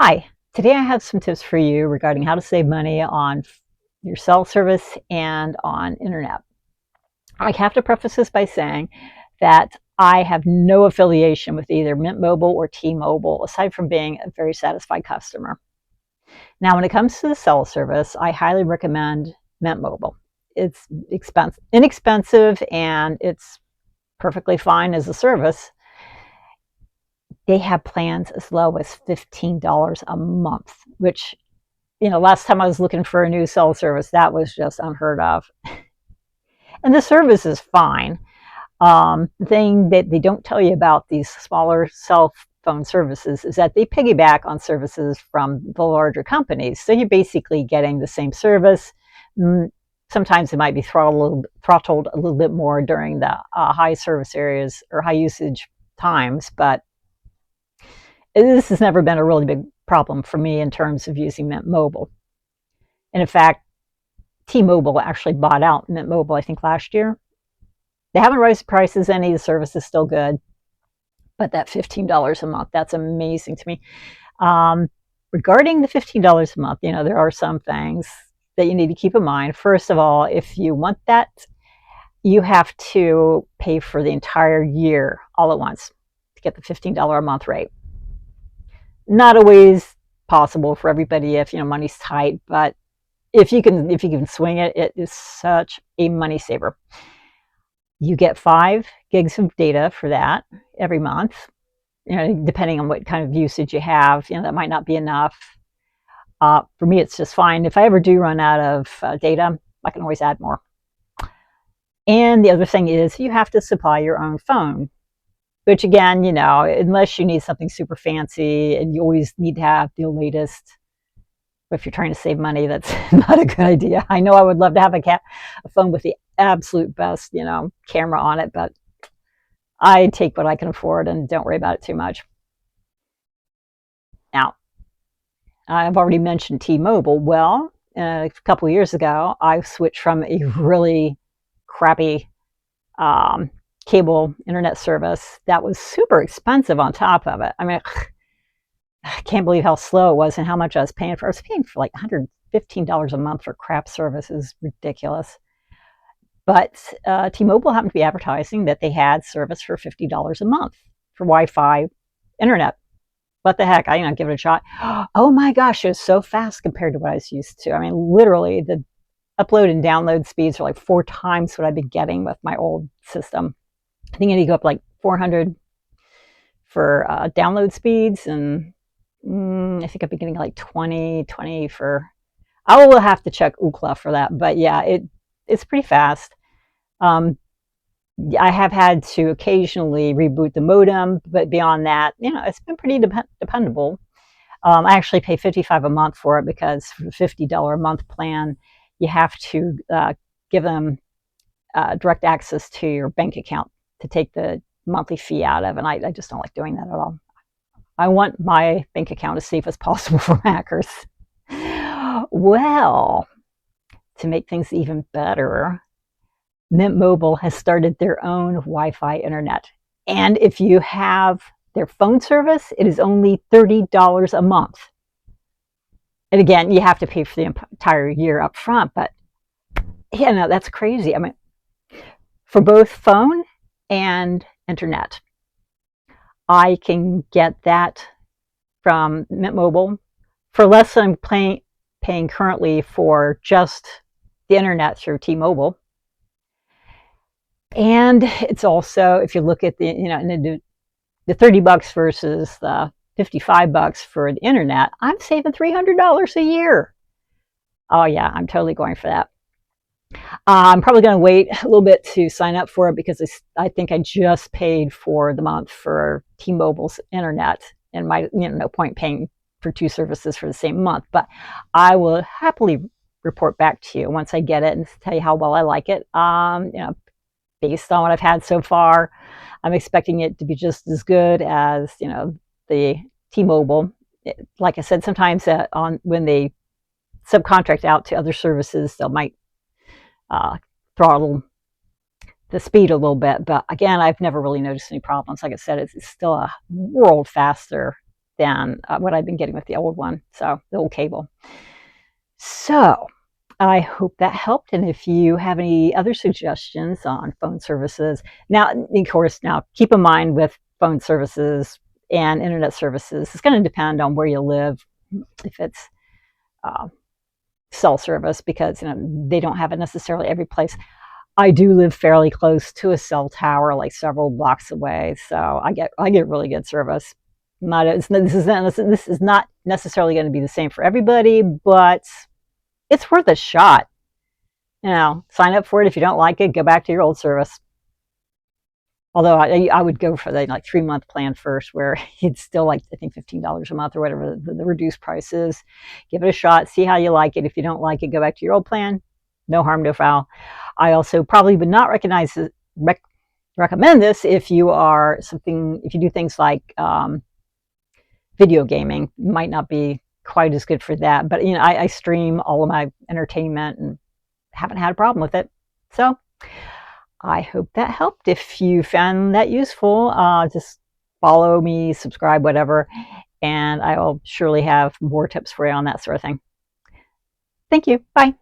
Hi, today I have some tips for you regarding how to save money on your cell service and on internet. I have to preface this by saying that I have no affiliation with either Mint Mobile or T-Mobile, aside from being a very satisfied customer. Now, when it comes to the cell service, I highly recommend Mint Mobile. It's inexpensive, and it's perfectly fine as a service. They have plans as low as $15 a month, which last time I was looking for a new cell service, that was just unheard of. And the service is fine. The thing that they don't tell you about these smaller cell phone services is that they piggyback on services from the larger companies. So you're basically getting the same service. Sometimes it might be throttled a little bit more during the high service areas or high usage times, but this has never been a really big problem for me in terms of using Mint Mobile. And in fact, T-Mobile actually bought out Mint Mobile, I think, last year. They haven't raised prices any. of the service is still good. But that $15 a month, that's amazing to me. Regarding the $15 a month, there are some things that you need to keep in mind. First of all, if you want that, you have to pay for the entire year all at once to get the $15 a month rate. Not always possible for everybody if money's tight, but if you can swing it, it is such a money saver. You get 5 gigs of data for that every month. Depending on what kind of usage you have, that might not be enough. For me, it's just fine. If I ever do run out of data, I can always add more. And the other thing is you have to supply your own phone, which again, unless you need something super fancy and you always need to have the latest. If you're trying to save money, that's not a good idea. I know I would love to have a phone with the absolute best, camera on it, but I take what I can afford and don't worry about it too much. Now, I've already mentioned T-Mobile. Well, a couple of years ago, I switched from a really crappy cable internet service that was super expensive on top of it. I mean, I can't believe how slow it was and how much I was paying for. I was paying for like $115 a month for crap service. Is ridiculous. But T-Mobile happened to be advertising that they had service for $50 a month for Wi-Fi internet. What the heck? I give it a shot. Oh my gosh, it was so fast compared to what I was used to. I mean, literally, the upload and download speeds are like 4 times what I've been getting with my old system. I think I need to go up like 400 for download speeds, and I think I've been getting like 20 for. I will have to check Ookla for that, but yeah, it's pretty fast. I have had to occasionally reboot the modem, but beyond that, it's been pretty dependable. I actually pay $55 a month for it because for the $50 a month plan, you have to give them direct access to your bank account to take the monthly fee out of, and I just don't like doing that at all. I want my bank account as safe as possible from hackers. Well, to make things even better, Mint Mobile has started their own Wi-Fi internet. And if you have their phone service, it is only $30 a month. And again, you have to pay for the entire year up front, but that's crazy. I mean, for both phone and internet, I can get that from Mint Mobile for less than I'm paying currently for just the internet through T-Mobile. And it's also, if you look at the $30 versus the $55 for the internet, I'm saving $300 a year. Oh yeah, I'm totally going for that. I'm probably going to wait a little bit to sign up for it because I think I just paid for the month for T-Mobile's internet, and no point paying for 2 services for the same month. But I will happily report back to you once I get it and tell you how well I like it. Based on what I've had so far, I'm expecting it to be just as good as the T-Mobile. Like I said, sometimes when they subcontract out to other services, they might throttle the speed a little bit. But again, I've never really noticed any problems. Like I said, it's still a world faster than what I've been getting with the old one, so the old cable. So I hope that helped. And if you have any other suggestions on phone services, now, of course, now keep in mind with phone services and internet services, it's going to depend on where you live. If it's uh, cell service, because they don't have it necessarily every place. I do live fairly close to a cell tower, like several blocks away, so I get really good service. This is not necessarily going to be the same for everybody, but it's worth a shot. Sign up for it. If you don't like it, go back to your old service. Although I would go for the 3-month plan first, where it's still like, I think, $15 a month or whatever the reduced price is. Give it a shot, see how you like it. If you don't like it, go back to your old plan. No harm, no foul. I also probably would not recommend this if you do things like video gaming. Might not be quite as good for that. But I stream all of my entertainment and haven't had a problem with it. So I hope that helped. If you found that useful, just follow me, subscribe, whatever, and I will surely have more tips for you on that sort of thing. Thank you. Bye.